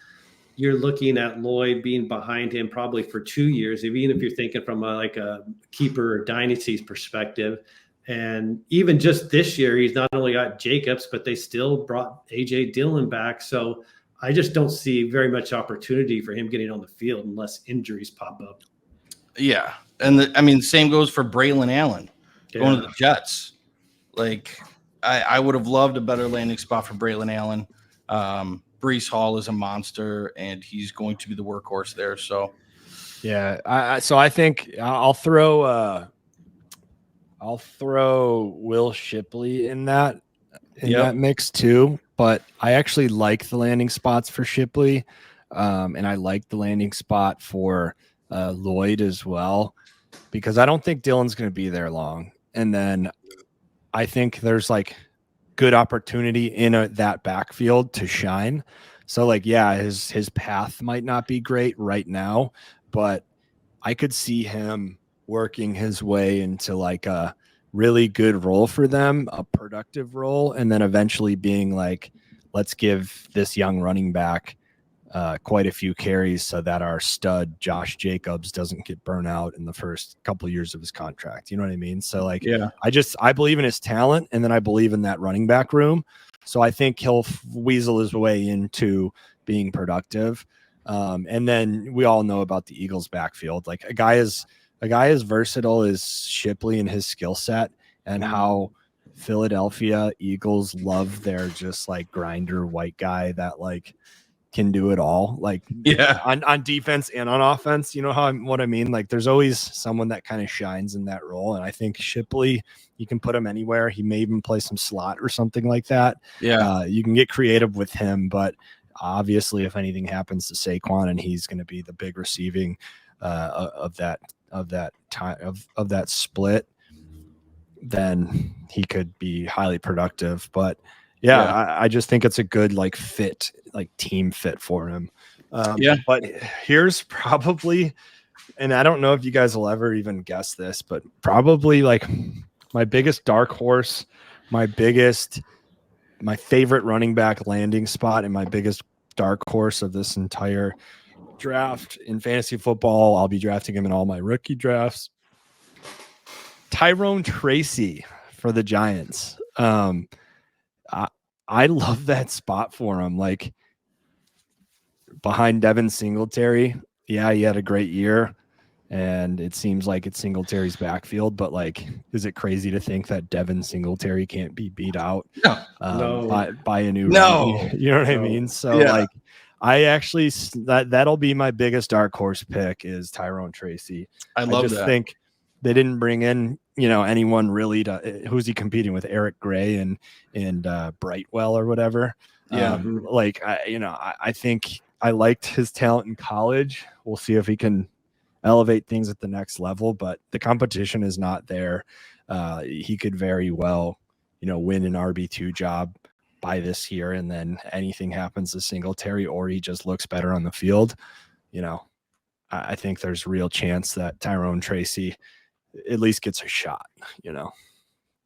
you're looking at Lloyd being behind him probably for 2 years, even if you're thinking from a keeper or dynasty's perspective. And even just this year, he's not only got Jacobs, but they still brought A.J. Dillon back. So I just don't see very much opportunity for him getting on the field unless injuries pop up. Yeah. And same goes for Braylon Allen going to the Jets. Like, I would have loved a better landing spot for Braylon Allen. Breece Hall is a monster, and he's going to be the workhorse there. So, yeah. So I think I'll throw Will Shipley in that mix too. But I actually like the landing spots for Shipley, and I like the landing spot for Lloyd as well, because I don't think Dillon's going to be there long. And then I think there's like good opportunity in that backfield to shine. So like, yeah, his path might not be great right now, but I could see him working his way into like a really good role for them, a productive role, and then eventually being like, let's give this young running back quite a few carries so that our stud Josh Jacobs doesn't get burnt out in the first couple of years of his contract. You know what I mean? So like, I believe in his talent, and then I believe in that running back room. So I think he'll weasel his way into being productive. And then we all know about the Eagles backfield. Like a guy as versatile as Shipley and his skill set, and how Philadelphia Eagles love their just like grinder white guy that like can do it all, like on defense and on offense. You know what I mean? Like there's always someone that kind of shines in that role, and I think Shipley, you can put him anywhere. He may even play some slot or something like that. You can get creative with him, but obviously if anything happens to Saquon and he's going to be the big receiving of that split, then he could be highly productive. But I just think it's a good like fit, like team fit for him. But here's probably, and I don't know if you guys will ever even guess this, but probably like my biggest dark horse, my favorite running back landing spot, and my biggest dark horse of this entire draft in fantasy football. I'll be drafting him in all my rookie drafts. Tyrone Tracy for the Giants. I love that spot for him. Like behind Devin Singletary. Yeah, he had a great year, and it seems like it's Singletary's backfield, but like, is it crazy to think that Devin Singletary can't be beat out by a new rookie? You know what I mean? So like, I actually, that'll be my biggest dark horse pick is Tyrone Tracy. I just think they didn't bring in, anyone really who's he competing with? Eric Gray and Brightwell or whatever. I think I liked his talent in college. We'll see if he can elevate things at the next level, but the competition is not there. He could very well, win an RB2 job by this year, and then anything happens to Singletary, or he just looks better on the field. I think there's real chance that Tyrone Tracy at least gets a shot,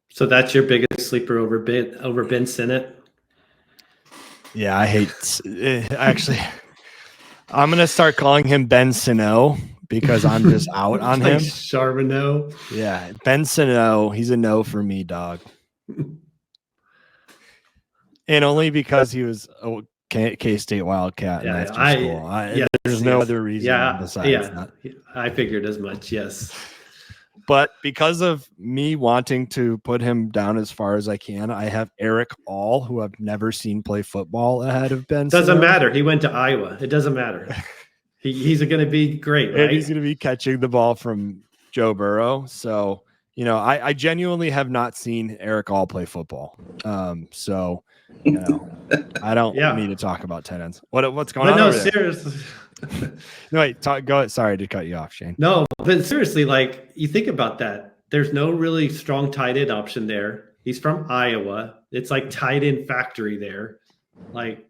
So that's your biggest sleeper over Ben Sinnott? Yeah, I hate actually. I'm gonna start calling him Ben Sino because I'm just out on him. Charbonneau. Yeah, Ben Sino. He's a no for me, dog. And only because he was a K-State Wildcat. And that's just cool. There's no other reason besides that. I figured as much. Yes. But because of me wanting to put him down as far as I can, I have Eric All, who I've never seen play football, ahead of Ben. Doesn't matter. He went to Iowa. It doesn't matter. He's going to be great, right? And he's going to be catching the ball from Joe Burrow. So, I genuinely have not seen Eric All play football. I don't need to talk about tight ends. What's going on? No, seriously. No, wait, go ahead. Sorry to cut you off, Shane. No, but seriously, like you think about that. There's no really strong tight end option there. He's from Iowa. It's like tight end factory there. Like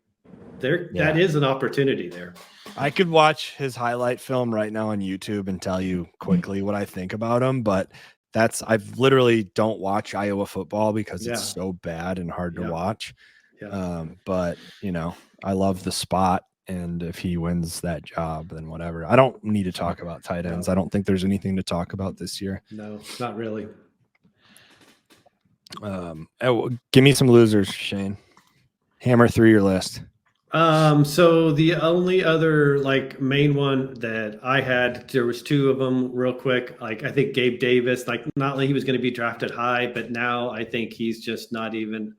that is an opportunity there. I could watch his highlight film right now on YouTube and tell you quickly what I think about him, but I've literally don't watch Iowa football because it's so bad and hard to watch. But I love the spot. And if he wins that job, then whatever. I don't need to talk about tight ends. I don't think there's anything to talk about this year. No, not really. Give me some losers, Shane. Hammer through your list. So the only other like main one that I had, there was two of them real quick. Like I think Gabe Davis, like not only he was going to be drafted high, but now I think he's just not even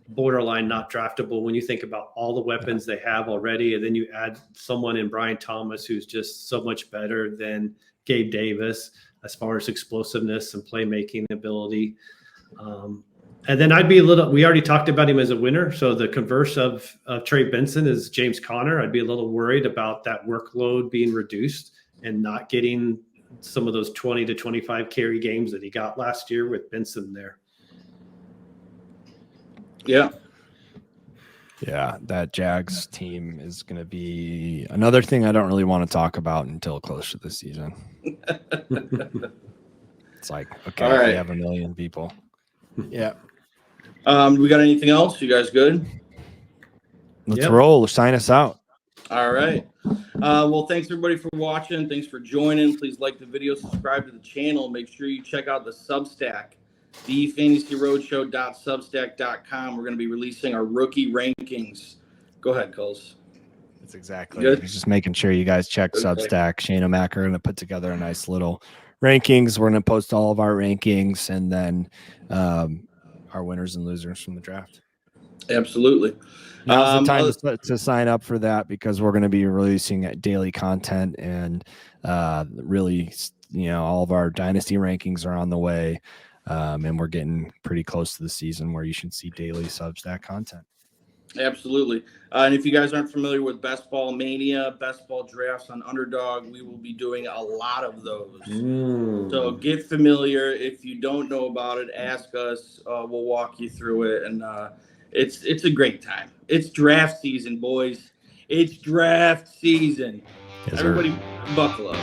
borderline not draftable when you think about all the weapons they have already. And then you add someone in Brian Thomas, who's just so much better than Gabe Davis as far as explosiveness and playmaking ability. And then I'd be we already talked about him as a winner. So the converse of Trey Benson is James Conner. I'd be a little worried about that workload being reduced and not getting some of those 20 to 25 carry games that he got last year with Benson there. Yeah. Yeah, that Jags team is going to be another thing I don't really want to talk about until close to the season. It's like, okay, all right. We have 1 million people. Yeah. We got anything else? You guys good? Let's roll. Sign us out. All right. Well, thanks everybody for watching. Thanks for joining. Please like the video, subscribe to the channel. Make sure you check out the Substack, thefantasyrroadshow.substack.com. We're going to be releasing our rookie rankings. Go ahead, Coles. That's exactly. Good. Just making sure you guys check Okay. Substack. Shane and Mac are going to put together a nice little rankings. We're going to post all of our rankings and then our winners and losers from the draft. Absolutely. Now's the time to sign up for that because we're going to be releasing daily content and really, all of our dynasty rankings are on the way. And we're getting pretty close to the season where you should see daily Substack content. Absolutely. And if you guys aren't familiar with Best Ball Mania, Best Ball Drafts on Underdog, we will be doing a lot of those. So get familiar. If you don't know about it, ask us. We'll walk you through it. And it's a great time. It's draft season, boys. It's draft season. Yes, Everybody buckle up.